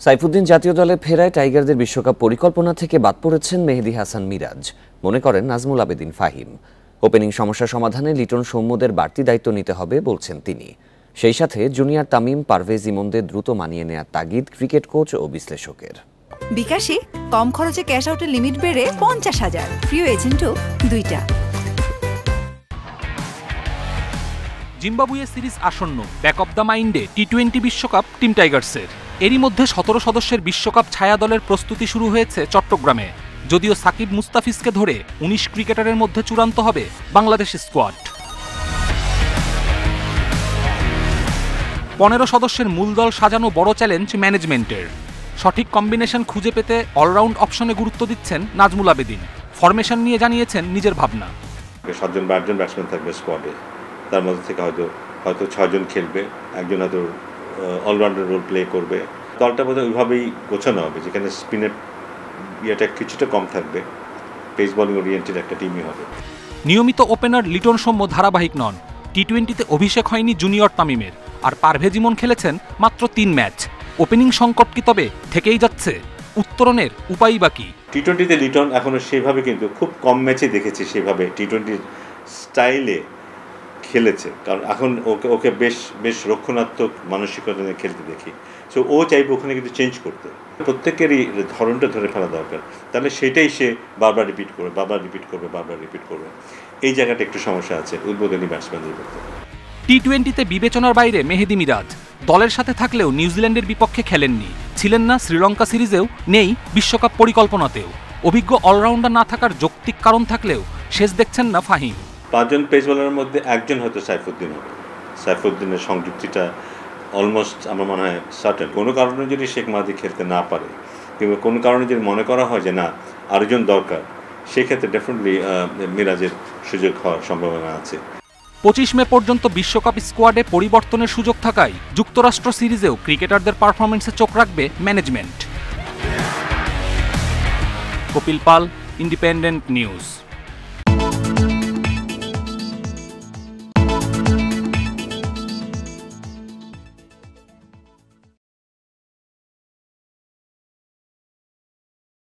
সাইফুদ্দিন জাতীয় দলে ফেরায় টাইগারদের বিশ্বকাপ পরিকল্পনা থেকে বাদ পড়েছেন মেহেদী হাসান মিরাজ, মনে করেন নাজমুল আবেদিন ফাহিম। ওপেনিং সমস্যা সমাধানে লিটন সৌম্যদের বাড়তি দায়িত্ব নিতে হবে বলছেন তিনি। সেই সাথে জুনিয়র তামিম, পারভেজ ইমনদের দ্রুত মানিয়ে নেওয়ার তাগিদ ক্রিকেট কোচ ও বিশ্লেষকের। বিকাশে কম খরচে ক্যাশ আউটের লিমিট বেড়ে 50,000, প্রিয় এজেন্টও 2টা। জিম্বাবুয়ে সিরিজ আসন্ন, ব্যাক অব দ্য মাইন্ডে টি-20 বিশ্বকাপ টিম টাইগার্সের। এরই মধ্যে 17 সদস্যের বিশ্বকাপ ছায়া দলের প্রস্তুতি শুরু হয়েছে চট্টগ্রামে। যদিও সাকিব মুস্তাফিজকে ধরে 19 ক্রিকেটারের মধ্যে চূড়ান্ত হবে বাংলাদেশ স্কোয়াড। 15 সদস্যের মূল দল সাজানো বড় চ্যালেঞ্জ ম্যানেজমেন্টের। সঠিক কম্বিনেশন খুঁজে পেতে অলরাউন্ড অপশনে গুরুত্ব দিচ্ছেন নাজমুল আবেদিন। ফরমেশন নিয়ে জানিয়েছেন নিজের ভাবনা। 7জন বা 8জন ব্যাটসম্যান থাকবে স্কোয়াডে, তার মধ্যে থেকে হয়তো 6 জন খেলবে, একজন হয়তো অলরাউন্ডার রোল প্লে করবে। দলটা বোধহয় ওইভাবেই গোছানো হবে, যেখানে স্পিনের ইয়েটা কিছুটা কম থাকবে, পেস বোলিং ওরিয়েন্টেড একটা টিমই হবে। নিয়মিত ওপেনার লিটন সৌম্য ধারাবাহিক নন। টি-20তে অভিষেক হয়নি জুনিয়র তামিমের, আর পারভেজ ইমন খেলেছেন মাত্র 3 ম্যাচ। ওপেনিং সংকট কি তবে থেকেই যাচ্ছে? উত্তরণের উপায় বাকি। টি-20তে লিটন এখনো সেভাবে কিন্তু খুব কম ম্যাচে দেখেছি সেভাবে টি-20 স্টাইলে খেলেছে, কারণ এখন ওকে বেশ রক্ষণাত্মক মানসিকতা নিয়ে খেলতে দেখি। সো ও চাইবে ওখানে কিন্তু চেঞ্জ করতে। প্রত্যেকেরই ধরনটা ধরে ফেলা দরকার, তাহলে সেটাই সে বারবার রিপিট করবে। এই জায়গাটা একটু সমস্যা আছে উদ্বোধনী ব্যাটসম্যানদের করতে। টি-20তে বিবেচনার বাইরে মেহেদী মিরাজ। দলের সাথে থাকলেও নিউজিল্যান্ডের বিপক্ষে খেলেননি, ছিলেন না শ্রীলঙ্কা সিরিজেও, নেই বিশ্বকাপ পরিকল্পনাতেও। অভিজ্ঞ অলরাউন্ডার না থাকার যৌক্তিক কারণ থাকলেও শেষ দেখছেন না ফাহিম। 5 জন পেস বোলারের মধ্যে একজন হয়তো সাইফুদ্দিন হবে। সাইফুদ্দিনের সংযুক্তিটা অলমোস্ট আমার মনে হয় সার্টেন। কোনো কারণে যদি শেখ মাহাদি খেলতে না পারে, কিংবা কোনো কারণে যদি মনে করা হয় যে না আরেকজন দরকার, সেক্ষেত্রে ডেফিনেটলি মিরাজের সুযোগ হওয়ার সম্ভাবনা আছে। 25 মে পর্যন্ত বিশ্বকাপ স্কোয়াডে পরিবর্তনের সুযোগ থাকায় যুক্তরাষ্ট্র সিরিজেও ক্রিকেটারদের পারফরমেন্সে চোখ রাখবে ম্যানেজমেন্ট। কপিল পাল, ইন্ডিপেন্ডেন্ট নিউজ।